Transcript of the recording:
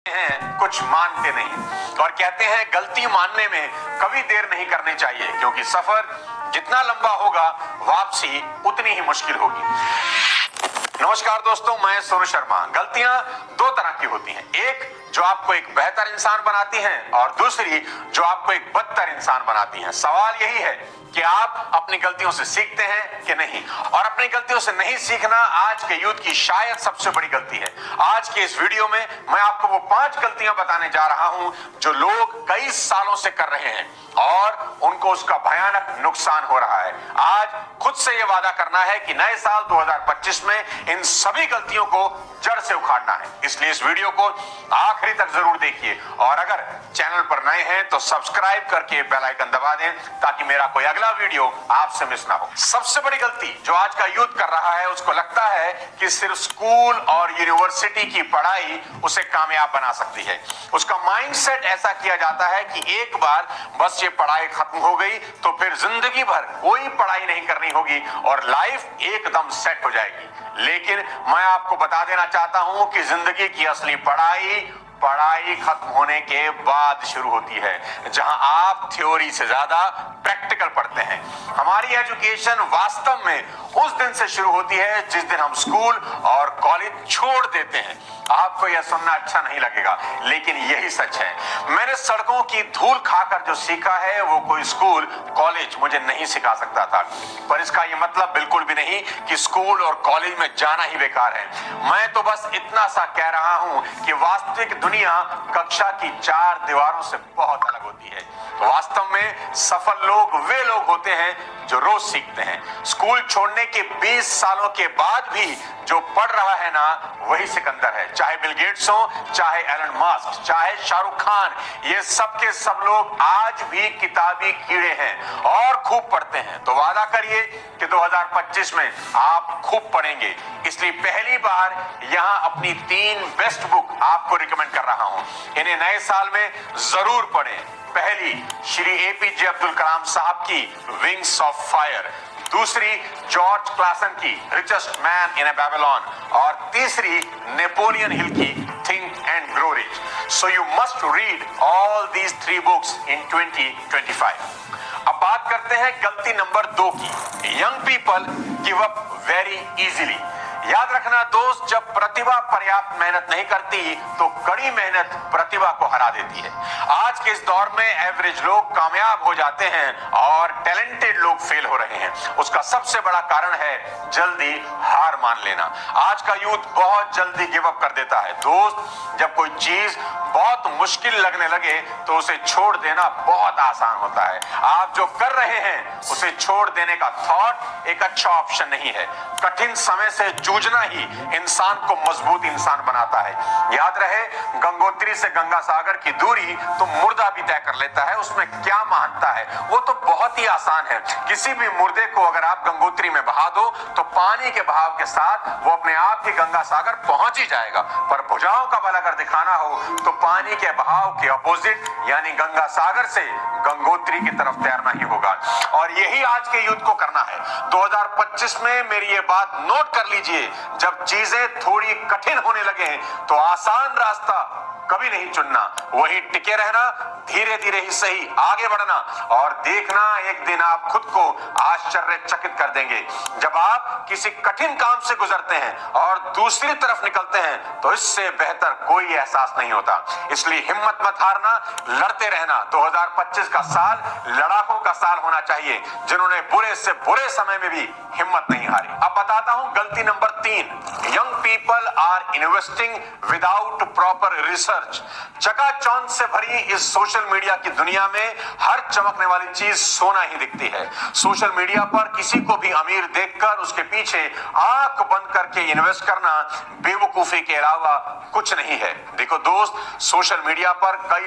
हैं कुछ मानते नहीं और कहते हैं गलती मानने में कभी देर नहीं करनी चाहिए, क्योंकि सफर जितना लंबा होगा वापसी उतनी ही मुश्किल होगी। नमस्कार दोस्तों, मैं सोनू शर्मा। गलतियां दो तरह की होती हैं, एक जो आपको एक बेहतर इंसान बनाती हैं और दूसरी जो आपको एक बदतर इंसान बनाती हैं। सवाल यही है कि आप अपनी गलतियों से सीखते हैं कि नहीं, और अपनी गलतियों से नहीं सीखना आज के यूथ की शायद सबसे बड़ी गलती है। आज के इस वीडियो में मैं आपको वो 5 गलतियां बताने जा रहा हूं जो लोग कई सालों से कर रहे हैं और उनको उसका भयानक नुकसान हो रहा है। आज खुद से यह वादा करना है कि नए साल 2025 में इन सभी गलतियों को जड़ से उखाड़ना है। इसलिए इस वीडियो को आखिरी तक जरूर देखिए और अगर चैनल पर नए हैं तो सब्सक्राइब करके बेल आइकन दबा दें ताकि मेरा कोई अगला वीडियो आपसे मिस ना हो। सबसे बड़ी गलती जो आज का यूथ कर रहा है, उसको लगता है कि सिर्फ स्कूल और यूनिवर्सिटी की पढ़ाई उसे कामयाब बना सकती है। उसका माइंडसेट ऐसा किया जाता है कि एक बार बस ये पढ़ाई खत्म हो गई तो फिर जिंदगी भर कोई पढ़ाई नहीं करनी होगी और लाइफ एकदम सेट हो जाएगी। लेकिन मैं आपको बता देना चाहता हूं कि जिंदगी की असली पढ़ाई खत्म होने के बाद शुरू होती है, जहां आप थ्योरी से ज्यादा प्रैक्टिकल पढ़ते हैं। हमारी एजुकेशन वास्तव में उस दिन से शुरू होती है जिस दिन हम स्कूल और कॉलेज छोड़ देते हैं। आपको यह सुनना अच्छा नहीं लगेगा, लेकिन यही सच है। मैंने सड़कों की धूल खाकर जो सीखा है वो कोई स्कूल कॉलेज मुझे नहीं सिखा सकता था। पर इसका यह मतलब बिल्कुल भी नहीं कि स्कूल और कॉलेज में जाना ही बेकार है। मैं तो बस इतना सा कह रहा हूं कि वास्तविक दुनिया कक्षा की 4 दीवारों से बहुत अलग होती है। वास्तव में सफल लोग वे लोग होते हैं जो रोज सीखते हैं। स्कूल छोड़ने के 20 सालों के बाद भी जो पढ़ रहा है ना, वही सिकंदर है। चाहे बिल गेट्स हो, चाहे एलन मस्क, चाहे शाहरुख खान, ये सब के सब लोग आज भी किताबी कीड़े हैं और खूब पढ़ते हैं। तो वादा करिए कि 2025 में आप खूब पढ़ेंगे। इसलिए पहली बार यहां अपनी 3 बेस्ट बुक आपको रिकमेंड कर रहा हूं। इन्हें नए साल में जरूर पढ़ें। पहली श्री एपीजे अब्दुल कलाम साहब की विंग्स ऑफ फायर, दूसरी जॉर्ज क्लासन की richest man in A Babylon और तीसरी नेपोलियन हिल की think and grow rich. So you must read all these 3 books इन 2025। अब बात करते हैं गलती नंबर 2 की। Young people give up very easily. याद रखना दोस्त, जब प्रतिभा पर्याप्त मेहनत नहीं करती तो कड़ी मेहनत प्रतिभा को हरा देती है। आज के इस दौर में एवरेज लोग कामयाब हो जाते हैं और टैलेंटेड लोग फेल हो रहे हैं। उसका सबसे बड़ा कारण है जल्दी हार मान लेना। आज का यूथ बहुत जल्दी गिव अप कर देता है। दोस्त, जब कोई चीज बहुत मुश्किल लगने लगे तो उसे छोड़ देना बहुत आसान होता है। आप जो कर रहे हैं उसे छोड़ देने का थॉट एक अच्छा ऑप्शन नहीं है। कठिन समय से जूझना ही इंसान को मजबूत इंसान बनाता है। याद रहे, गंगोत्री से गंगा सागर की दूरी तो मुर्दा भी तय कर लेता है। उसमें क्या महानता है, वो तो बहुत ही आसान है। किसी भी मुर्दे को अगर आप गंगोत्री में बहा दो तो पानी के बहाव के साथ वो अपने आप ही गंगा सागर पहुंच ही जाएगा। पर भुजाओं का बल अगर दिखाना हो तो पानी के बहाव के अपोजिट यानी गंगा सागर से गंगोत्री की तरफ तैरना ही होगा। और यही आज के यूथ को करना है। 2025 में मेरी ये बात नोट कर लीजिए, जब चीजें थोड़ी कठिन होने लगे तो आसान रास्ता कभी नहीं चुनना, वही टिके रहना, धीरे धीरे ही सही आगे बढ़ना और देखना एक दिन आप खुद को आश्चर्यचकित कर देंगे। जब आप किसी कठिन काम से गुजरते हैं और दूसरी तरफ निकलते हैं तो इससे बेहतर कोई एहसास नहीं होता। इसलिए हिम्मत मत हारना, लड़ते रहना। 2025 का साल लड़ाकों का साल होना चाहिए, जिन्होंने बुरे से बुरे समय में भी हिम्मत नहीं हारी। अब बताता हूं गलती number 3। Young people are investing without proper research. चकाचौंध से भरी इस सोशल मीडिया की दुनिया में हर चमकने वाली चीज सोना ही दिखती है। सोशल मीडिया पर किसी को भी अमीर देखकर उसके पीछे आंख बंद करके इन्वेस्ट करना बेवकूफी के अलावा कुछ नहीं है। देखो दोस्त, सोशल मीडिया पर कई